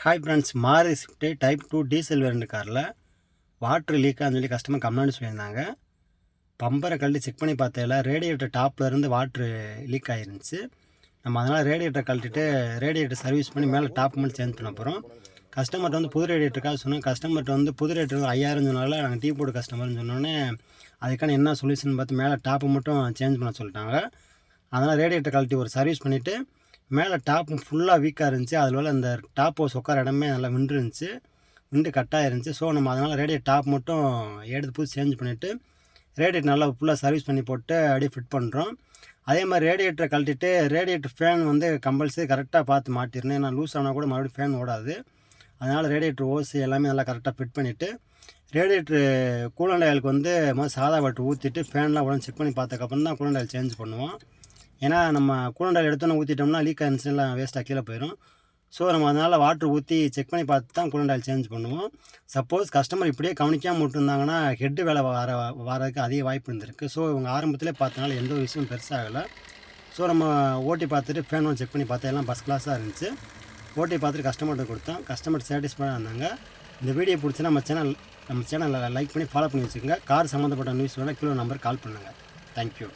Hi friends, Maruti Swift type 2 diesel variant காரில் water லீக்கான்னு சொல்லி customer complaint சொல்லியிருந்தாங்க. பம்பரை கழட்டி செக் பண்ணி பார்த்ததில் ரேடியேட்டர் டாப்லேருந்து வாட்ரு லீக் ஆகிருந்துச்சு. நம்ம அதனால் ரேடியேட்டர் கழட்டிட்டு ரேடியேட்டர் சர்வீஸ் பண்ணி மேலே டாப் மட்டும் சேஞ்ச் பண்ண போகிறோம். கஸ்டமர்கிட்ட வந்து புது ரேடியேட்டருக்காக சொன்னோம். கஸ்டமர்கிட்ட வந்து புது ரேடியேட்டர் 5000 சொன்னால நாங்கள் டீ போர்டு கஸ்டமர்னு சொன்னோன்னே அதுக்கான என்ன சொல்யூஷன் பார்த்து மேலே டாப்பு மட்டும் சேஞ்ச் பண்ண சொல்லிட்டாங்க. அதனால் ரேடியேட்டர் கழட்டி ஒரு சர்வீஸ் பண்ணிவிட்டு மேலே டாப் ஃபுல்லாக வீக்காக இருந்துச்சு. அதில் உள்ள அந்த டாப் ஹவுஸ் உட்கார இடமே நல்லா விண்டு கட்டாக இருந்துச்சு. ஸோ நம்ம அதனால் ரேடியேட்டர் டாப் மட்டும் எடுத்து புது சேஞ்ச் பண்ணிவிட்டு ரேடியேட்டர் நல்லா ஃபுல்லாக சர்வீஸ் பண்ணி போட்டு அப்படியே ஃபிட் பண்ணுறோம். அதே மாதிரி ரேடியேட்டரை கழட்டிட்டு ரேடியேட்டர் ஃபேன் வந்து கம்பல்சரி கரெக்டாக பார்த்து மாட்டிடணும். ஏன்னா லூஸ் ஆனால் கூட மறுபடியும் ஃபேன் ஓடாது. அதனால் ரேடியேட்டர் ஓஸ் எல்லாமே நல்லா கரெக்டாக ஃபிட் பண்ணிவிட்டு ரேடியேட்ரு கூலண்ட் ஆயிலுக்கு வந்து முதல்ல சாதா வாட்டர் ஊற்றிட்டு ஃபேன்லாம் உடனே செக் பண்ணி பார்த்ததுக்கப்புறம் தான் கூலண்ட் ஆயில் சேஞ்ச் பண்ணுவோம். ஏன்னா நம்ம கூலண்ட் ஆயில் எடுத்தோன்னே ஊற்றிட்டோம்னா லீக் ஆயிருந்துச்சுலாம் வேஸ்ட்டாக கீழே போயிடும். ஸோ நம்ம அதனால் வாட்ரு ஊற்றி செக் பண்ணி பார்த்து தான் கூலண்ட் ஆயில் சேஞ்ச் பண்ணுவோம். சப்போஸ் கஸ்டமர் இப்படியே கவனிக்காமல் விட்டுருந்தாங்கன்னா ஹெட்டு வேலை வரதுக்கு அதிக வாய்ப்பு இருந்திருக்கு. ஸோ இவங்க ஆரம்பத்திலே பார்த்தனால எந்த ஒரு விஷயம் பெருசாகலை. ஸோ நம்ம ஓட்டி பார்த்துட்டு ஃபேன் செக் பண்ணி பார்த்தா எல்லாம் ஃபஸ்ட் கிளாஸாக இருந்துச்சு. ஓட்டி பார்த்துட்டு கஸ்டமர்கிட்ட கொடுத்தோம். கஸ்டமர் சாட்டிஸ்ஃபைடாக இருந்தாங்க. இந்த வீடியோ பிடிச்சினா நம்ம சேனலை லைக் பண்ணி ஃபாலோ பண்ணி வச்சுக்கோங்க. கார் சம்மந்தப்பட்ட நியூஸ் வேணால் கீழே நம்பர் கால் பண்ணுங்கள். தேங்க்யூ.